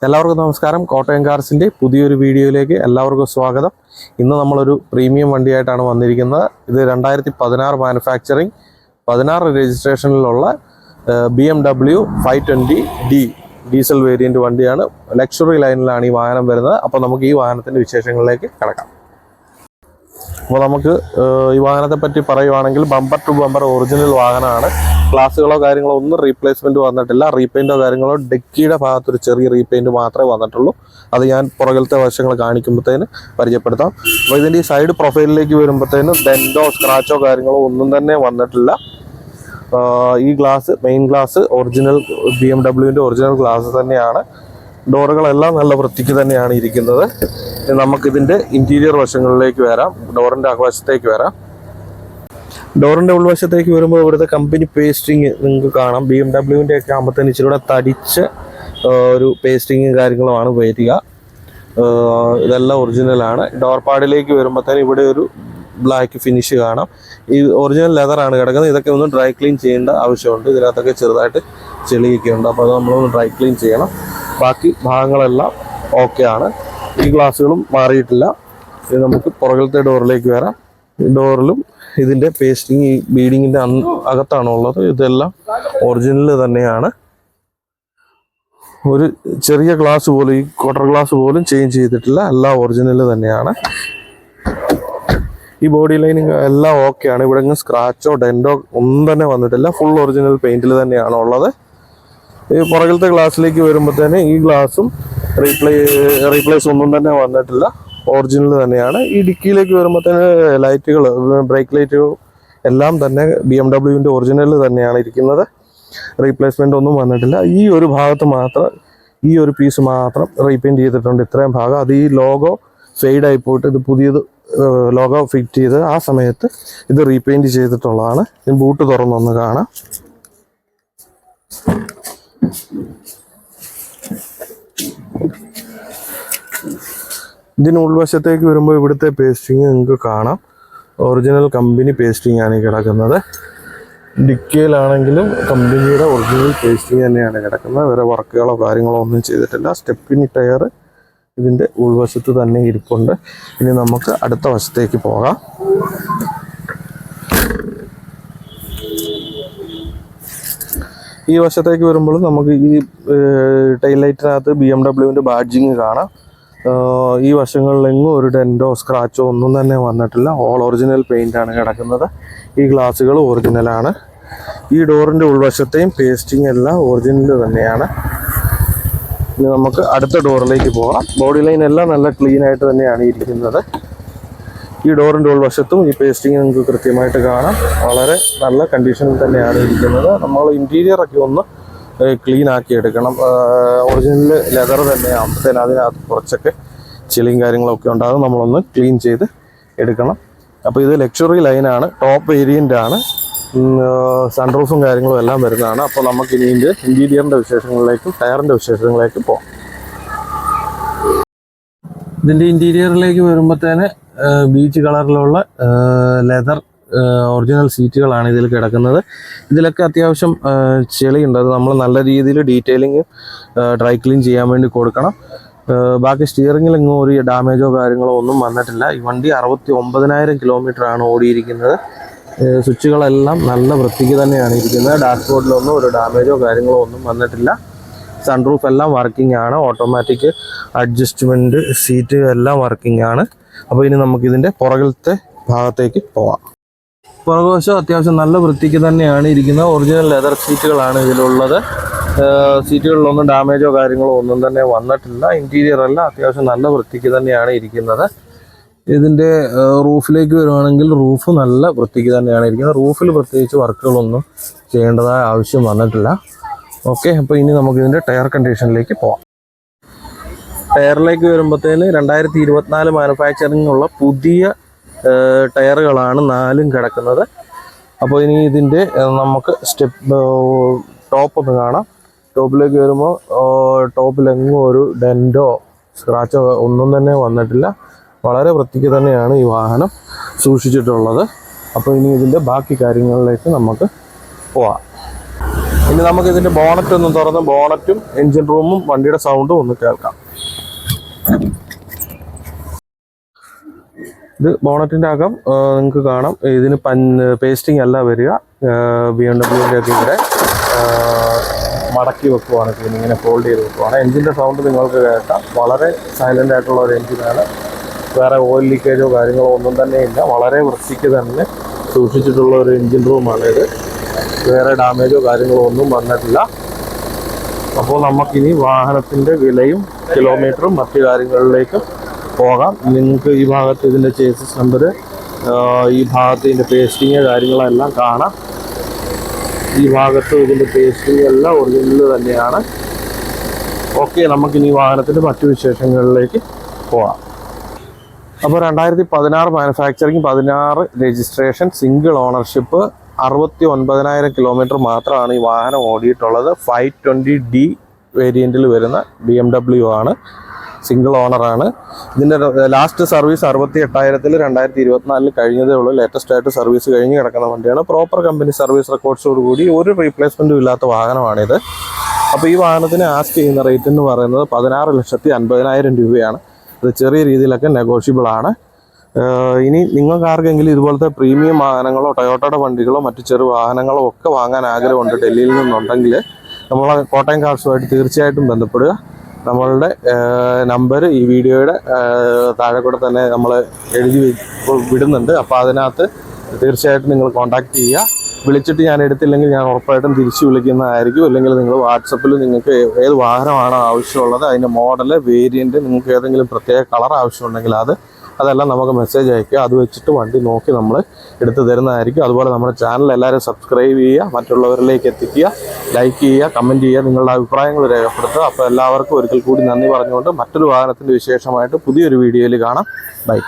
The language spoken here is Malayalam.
എല്ലാവർക്കും നമസ്കാരം. കോട്ടയം കാർസിൻ്റെ പുതിയൊരു വീഡിയോയിലേക്ക് എല്ലാവർക്കും സ്വാഗതം. ഇന്ന് നമ്മളൊരു പ്രീമിയം വണ്ടിയായിട്ടാണ് വന്നിരിക്കുന്നത്. ഇത് 2016 manufacturing 16 രജിസ്ട്രേഷനിലുള്ള BMW 520D diesel variant വണ്ടിയാണ്. ലക്ഷറി ലൈനിലാണ് ഈ വാഹനം വരുന്നത്. അപ്പോൾ നമുക്ക് ഈ വാഹനത്തിൻ്റെ വിശേഷങ്ങളിലേക്ക് കടക്കാം. അപ്പോൾ നമുക്ക് ഈ വാഹനത്തെ പറ്റി പറയുവാണെങ്കിൽ ബമ്പർ ടു ബമ്പർ ഒറിജിനൽ വാഹനമാണ്. ഗ്ലാസുകളോ കാര്യങ്ങളോ ഒന്നും റീപ്ലേസ്മെൻറ്റ് വന്നിട്ടില്ല. റീപെയിൻറ്റോ കാര്യങ്ങളോ ഡെക്കിയുടെ ഭാഗത്തൊരു ചെറിയ റീപെയിൻറ്റ് മാത്രമേ വന്നിട്ടുള്ളൂ. അത് ഞാൻ പുറകിലത്തെ വശങ്ങൾ കാണിക്കുമ്പോഴത്തേന് പരിചയപ്പെടുത്താം. അപ്പോൾ ഇതിൻ്റെ ഈ സൈഡ് പ്രൊഫൈലിലേക്ക് വരുമ്പോഴത്തേനും ഡെൻറ്റോ സ്ക്രാച്ചോ കാര്യങ്ങളോ ഒന്നും തന്നെ വന്നിട്ടില്ല. ഈ glass main glass original BMW original glass തന്നെയാണ്. ഡോറുകളെല്ലാം നല്ല വൃത്തിക്ക് തന്നെയാണ് ഇരിക്കുന്നത്. നമുക്കിതിൻ്റെ ഇൻറ്റീരിയർ വശങ്ങളിലേക്ക് വരാം. ഡോറിൻ്റെ അകവശത്തേക്ക് വരാം. ഡോറിൻ്റെ ഉൾവശത്തേക്ക് വരുമ്പോൾ ഇവിടുത്തെ കമ്പനി പേസ്റ്റിങ് നിങ്ങൾക്ക് കാണാം. BMW ഒക്കെ ആകുമ്പോഴത്തേന് ഇച്ചിരി കൂടെ തടിച്ച ഒരു പേസ്റ്റിങ്ങും കാര്യങ്ങളുമാണ് വരിക. ഇതെല്ലാം ഒറിജിനലാണ്. ഡോർ പാഡിലേക്ക് വരുമ്പോഴത്തേന് ഇവിടെ ഒരു ബ്ലാക്ക് ഫിനിഷ് കാണാം. ഈ ഒറിജിനൽ ലെതറാണ് കിടക്കുന്നത്. ഇതൊക്കെ ഒന്ന് ഡ്രൈ ക്ലീൻ ചെയ്യേണ്ട ആവശ്യമുണ്ട്. ഇതിനകത്തൊക്കെ ചെറുതായിട്ട് ചെളിയൊക്കെ ഉണ്ട്. അപ്പോൾ അത് നമ്മളൊന്ന് ഡ്രൈ ക്ലീൻ ചെയ്യണം. ബാക്കി ഭാഗങ്ങളെല്ലാം ഓക്കെ ആണ്. ഈ ഗ്ലാസ്സുകളും മാറിയിട്ടില്ല. ഇത് നമുക്ക് പുറകിലത്തെ ഡോറിലേക്ക് വരാം. ഡോറിലും ഇതിൻ്റെ പേസ്റ്റിങ് ഈ ബീഡിങ്ങിൻ്റെ അകത്താണ് ഉള്ളത്. ഇതെല്ലാം ഒറിജിനൽ തന്നെയാണ്. ഒരു ചെറിയ ഗ്ലാസ് പോലും, ഈ ക്വാർട്ടർ ഗ്ലാസ് പോലും ചേഞ്ച് ചെയ്തിട്ടില്ല. എല്ലാം ഒറിജിനൽ തന്നെയാണ്. ഈ ബോഡി ലൈനിങ് എല്ലാം ഓക്കെയാണ്. ഇവിടെ സ്ക്രാച്ചോ ഡെൻറ്റോ ഒന്നും തന്നെ വന്നിട്ടില്ല. ഫുൾ ഒറിജിനൽ പെയിൻറ്റിൽ തന്നെയാണ് ഉള്ളത്. ഈ പുറകിലത്തെ ഗ്ലാസ്സിലേക്ക് വരുമ്പോഴത്തേന് ഈ ഗ്ലാസും റീപ്ലേസ് ഒന്നും തന്നെ വന്നിട്ടില്ല. ഒറിജിനൽ തന്നെയാണ്. ഈ ഡിക്കിയിലേക്ക് വരുമ്പോഴത്തേന് ലൈറ്റുകൾ, ബ്രേക്ക് ലൈറ്റുകൾ എല്ലാം തന്നെ BMW ഒറിജിനൽ തന്നെയാണ് ഇരിക്കുന്നത്. റീപ്ലേസ്മെൻ്റ് ഒന്നും വന്നിട്ടില്ല. ഈ ഒരു ഭാഗത്ത് മാത്രം, ഈ ഒരു പീസ് മാത്രം റീപെയിൻറ്റ് ചെയ്തിട്ടുണ്ട്. ഇത്രയും ഭാഗം. അത് ഈ ലോഗോ ഫെയ്ഡായി പോയിട്ട് ഇത് പുതിയത് ലോഗോ ഫിറ്റ് ചെയ്ത് ആ സമയത്ത് ഇത് റീപെയിൻറ്റ് ചെയ്തിട്ടുള്ളതാണ്. ബൂട്ട് തുറന്നൊന്ന് കാണാം. ഇതിന് ഉൾവശത്തേക്ക് വരുമ്പോൾ ഇവിടുത്തെ പേസ്റ്റിങ് നിങ്ങൾക്ക് കാണാം. ഒറിജിനൽ കമ്പനി പേസ്റ്റിംഗ് ആണ് കിടക്കുന്നത്. ഡിക്കയിലാണെങ്കിലും കമ്പനിയുടെ ഒറിജിനൽ പേസ്റ്റിംഗ് തന്നെയാണ് കിടക്കുന്നത്. വേറെ വർക്കുകളോ കാര്യങ്ങളോ ഒന്നും ചെയ്തിട്ടില്ല. സ്റ്റെപ്പിനി ടയർ ഇതിൻ്റെ ഉൾവശത്ത് തന്നെ ഇരിപ്പുണ്ട്. ഇനി നമുക്ക് അടുത്ത വശത്തേക്ക് പോകാം. ഈ വശത്തേക്ക് വരുമ്പോൾ നമുക്ക് ഈ ടൈൽ ലൈറ്റിനകത്ത് BMW ബാഡ്ജിങ് കാണാം. ഈ വശങ്ങളിലെങ്ങും ഒരു ഡെൻറ്റോ സ്ക്രാച്ചോ ഒന്നും തന്നെ വന്നിട്ടില്ല. ഓൾ ഒറിജിനൽ പെയിൻ്റാണ് കിടക്കുന്നത്. ഈ ഗ്ലാസ്സുകൾ ഒറിജിനലാണ്. ഈ ഡോറിൻ്റെ ഉൾവശത്തെയും പേസ്റ്റിംഗ് എല്ലാം ഒറിജിനൽ തന്നെയാണ്. ഇനി നമുക്ക് അടുത്ത ഡോറിലേക്ക് പോകാം. ബോഡി ലൈൻ എല്ലാം നല്ല ക്ലീൻ ആയിട്ട് തന്നെയാണ് ഇരിക്കുന്നത്. ഈ ഡോറിൻ്റെ ഉൾവശത്തും ഈ പേസ്റ്റിംഗ് നിങ്ങൾക്ക് കൃത്യമായിട്ട് കാണാം. വളരെ നല്ല കണ്ടീഷനിൽ തന്നെയാണ് ഇരിക്കുന്നത്. നമ്മൾ ഇൻറ്റീരിയറൊക്കെ ഒന്ന് ക്ലീൻ ആക്കി എടുക്കണം. ഒറിജിനൽ ലെതർ തന്നെയാകുമ്പോഴത്തേന് അതിനകത്ത് കുറച്ചൊക്കെ ചെളിയും കാര്യങ്ങളൊക്കെ ഉണ്ടാകും. നമ്മളൊന്ന് ക്ലീൻ ചെയ്ത് എടുക്കണം. അപ്പോൾ ഇത് ലക്ഷറി ലൈനാണ്. ടോപ്പ് വേരിയൻ്റ് ആണ്. സൺറൂഫും കാര്യങ്ങളും എല്ലാം വരുന്നതാണ്. അപ്പോൾ നമുക്ക് ഇനി ഇതിൻ്റെ ഇൻറ്റീരിയറിൻ്റെ വിശേഷങ്ങളിലേക്കും ടയറിൻ്റെ വിശേഷങ്ങളിലേക്കും പോകാം. ഇതിൻ്റെ ഇൻറ്റീരിയറിലേക്ക് വരുമ്പോഴത്തേന് ബീച്ച് കളറിലുള്ള ലെതർ ഒറിജിനൽ സീറ്റുകളാണ് ഇതിൽ കിടക്കുന്നത്. ഇതിലൊക്കെ അത്യാവശ്യം ചെളിയുണ്ട്. അത് നമ്മൾ നല്ല രീതിയിൽ ഡീറ്റെയിലിങ് ഡ്രൈ ക്ലീൻ ചെയ്യാൻ വേണ്ടി കൊടുക്കണം. ബാക്കി സ്റ്റിയറിങ്ങിലെങ്ങും ഒരു ഡാമേജോ കാര്യങ്ങളോ ഒന്നും വന്നിട്ടില്ല. ഈ വണ്ടി 69,000 കിലോമീറ്ററാണ് ഓടിയിരിക്കുന്നത്. സ്വിച്ചുകളെല്ലാം നല്ല വൃത്തിക്ക് തന്നെയാണ് ഇരിക്കുന്നത്. ഡാഷ്ബോർഡിലൊന്നും ഒരു ഡാമേജോ കാര്യങ്ങളോ ഒന്നും വന്നിട്ടില്ല. സൺറൂഫ് എല്ലാം വർക്കിംഗ് ആണ്. ഓട്ടോമാറ്റിക് അഡ്ജസ്റ്റ്മെൻറ്റ് സീറ്റ് എല്ലാം വർക്കിംഗ് ആണ്. അപ്പോൾ ഇനി നമുക്കിതിൻ്റെ പുറകിലത്തെ ഭാഗത്തേക്ക് പോവാം. പുറകുവശം അത്യാവശ്യം നല്ല വൃത്തിക്ക് തന്നെയാണ് ഇരിക്കുന്നത്. ഒറിജിനൽ ലെതർ സീറ്റുകളാണ് ഇതിലുള്ളത്. സീറ്റുകളിലൊന്നും ഡാമേജോ കാര്യങ്ങളോ ഒന്നും തന്നെ വന്നിട്ടില്ല. ഇൻറ്റീരിയർ എല്ലാം അത്യാവശ്യം നല്ല വൃത്തിക്ക് തന്നെയാണ് ഇരിക്കുന്നത്. ഇതിൻ്റെ റൂഫിലേക്ക് വരുവാണെങ്കിൽ റൂഫ് നല്ല വൃത്തിക്ക് തന്നെയാണ് ഇരിക്കുന്നത്. റൂഫിൽ പ്രത്യേകിച്ച് വർക്കുകളൊന്നും ചെയ്യേണ്ടതായ ആവശ്യം വന്നിട്ടില്ല. ഓക്കെ, അപ്പോൾ ഇനി നമുക്കിതിൻ്റെ ടയർ കണ്ടീഷനിലേക്ക് പോവാം. ടയറിലേക്ക് വരുമ്പോഴത്തേന് 2024 മാനുഫാക്ചറിങ്ങുള്ള പുതിയ ടയറുകളാണ് 4 കിടക്കുന്നത്. അപ്പോൾ ഇനി ഇതിൻ്റെ നമുക്ക് ടോപ്പ് ഒന്ന് കാണാം. ടോപ്പിലേക്ക് വരുമ്പോൾ ടോപ്പിലെങ്ങും ഒരു ഡെൻറ്റോ സ്ക്രാച്ചോ ഒന്നും തന്നെ വന്നിട്ടില്ല. വളരെ വൃത്തിക്ക് തന്നെയാണ് ഈ വാഹനം സൂക്ഷിച്ചിട്ടുള്ളത്. അപ്പോൾ ഇനി ഇതിൻ്റെ ബാക്കി കാര്യങ്ങളിലേക്ക് നമുക്ക് പോവാം. ഇനി നമുക്ക് ഇതിന്റെ ബോണറ്റ് ഒന്ന് തുറന്ന് ബോണറ്റും എഞ്ചിൻ റൂമും വണ്ടിയുടെ സൗണ്ടും ഒന്ന് കേൾക്കാം. ഇത് ബോണറ്റിന്റെ അകം നിങ്ങൾക്ക് കാണാം. ഇതിന് പേസ്റ്റിംഗ് അല്ല വരിക. BMW ഒക്കെ ഇവിടെ മടക്കി വെക്കുവാണ്, ഇങ്ങനെ ഫോൾഡ് ചെയ്ത് വെക്കുവാണ്. എഞ്ചിൻ്റെ സൗണ്ട് നിങ്ങൾക്ക് കേൾക്കാം. വളരെ സൈലൻ്റ് ആയിട്ടുള്ള ഒരു എഞ്ചിനാണ്. വേറെ ഓയിൽ ലീക്കേജോ കാര്യങ്ങളോ ഒന്നും തന്നെ ഇല്ല. വളരെ വൃത്തിക്ക് തന്നെ സൂക്ഷിച്ചിട്ടുള്ള ഒരു എഞ്ചിൻ റൂമാണ് ഇത്. വേറെ ഡാമേജോ കാര്യങ്ങളോ ഒന്നും വന്നിട്ടില്ല. അപ്പോൾ നമുക്കിനി വാഹനത്തിൻ്റെ വിലയും കിലോമീറ്ററും മറ്റു കാര്യങ്ങളിലേക്കും പോകാം. നിങ്ങൾക്ക് ഈ ഭാഗത്ത് ഇതിൻ്റെ ചേസിസ് നമ്പർ, ഈ ഭാഗത്ത് ഇതിൻ്റെ പേസ്റ്റിങ് കാര്യങ്ങളെല്ലാം കാണാം. ഈ ഭാഗത്ത് ഇതിൻ്റെ പേസ്റ്റിങ് എല്ലാം ഒറിജിനൽ തന്നെയാണ്. ഓക്കെ, നമുക്കിനി വാഹനത്തിൻ്റെ മറ്റു വിശേഷങ്ങളിലേക്ക് പോകാം. അപ്പോൾ 2016 manufacturing, 16 registration, single ownership, 69,000 kilometre മാത്രമാണ് ഈ വാഹനം ഓടിയിട്ടുള്ളത്. 520D വേരിയൻറ്റിൽ വരുന്ന BMW ആണ്. സിംഗിൾ ഓണറാണ്. ഇതിൻ്റെ ലാസ്റ്റ് സർവീസ് 68,000 2024 കഴിഞ്ഞതേ ഉള്ളൂ. ലേറ്റസ്റ്റ് ആയിട്ട് സർവീസ് കഴിഞ്ഞ് കിടക്കുന്ന വണ്ടിയാണ്. പ്രോപ്പർ കമ്പനി സർവീസ് റെക്കോർഡ്സോടുകൂടി ഒരു റീപ്ലേസ്മെൻറ്റും ഇല്ലാത്ത വാഹനമാണിത്. അപ്പോൾ ഈ വാഹനത്തിന് ആസ്ക് ചെയ്യുന്ന റേറ്റ് എന്ന് പറയുന്നത് 16,50,000 രൂപയാണ്. ഇത് ചെറിയ രീതിയിലൊക്കെ നെഗോഷ്യബിൾ ആണ്. ഇനി നിങ്ങൾക്ക് ആർക്കെങ്കിലും ഇതുപോലത്തെ പ്രീമിയം വാഹനങ്ങളോ ടൊയോട്ടയുടെ വണ്ടികളോ മറ്റു ചെറു വാഹനങ്ങളോ ഒക്കെ വാങ്ങാൻ ആഗ്രഹമുണ്ട് ഡൽഹിയിൽ നിന്നുണ്ടെങ്കിൽ നമ്മളെ കോട്ടയം കാർസുമായിട്ട് തീർച്ചയായിട്ടും ബന്ധപ്പെടുക. നമ്മളുടെ നമ്പർ ഈ വീഡിയോയുടെ താഴെ കൂടെ തന്നെ നമ്മൾ എഴുതി വിടുന്നുണ്ട്. അപ്പോൾ അതിനകത്ത് തീർച്ചയായിട്ടും നിങ്ങൾ കോൺടാക്റ്റ് ചെയ്യുക. വിളിച്ചിട്ട് ഞാൻ എടുത്തില്ലെങ്കിൽ ഞാൻ ഉറപ്പായിട്ടും തിരിച്ചു വിളിക്കുന്നതായിരിക്കും. അല്ലെങ്കിൽ നിങ്ങൾ വാട്സപ്പിൽ നിങ്ങൾക്ക് ഏത് വാഹനമാണോ ആവശ്യമുള്ളത്, അതിൻ്റെ മോഡല്, വേരിയൻറ്റ്, നിങ്ങൾക്ക് ഏതെങ്കിലും പ്രത്യേക കളർ ആവശ്യമുണ്ടെങ്കിൽ അതെല്ലാം നമുക്ക് മെസ്സേജ് അയക്കുക. അത് വെച്ചിട്ട് വണ്ടി നോക്കി നമ്മൾ എടുത്തു തരുന്നതായിരിക്കും. അതുപോലെ നമ്മുടെ ചാനൽ എല്ലാവരും സബ്സ്ക്രൈബ് ചെയ്യുക, മറ്റുള്ളവരിലേക്ക് എത്തിക്കുക, ലൈക്ക് ചെയ്യുക, കമൻറ്റ് ചെയ്യുക, നിങ്ങളുടെ അഭിപ്രായങ്ങൾ രേഖപ്പെടുത്തുക. അപ്പോൾ എല്ലാവർക്കും ഒരിക്കൽ കൂടി നന്ദി പറഞ്ഞുകൊണ്ട് മറ്റൊരു വാഹനത്തിൻ്റെ വിശേഷമായിട്ട് പുതിയൊരു വീഡിയോയിൽ കാണാം. ബൈ.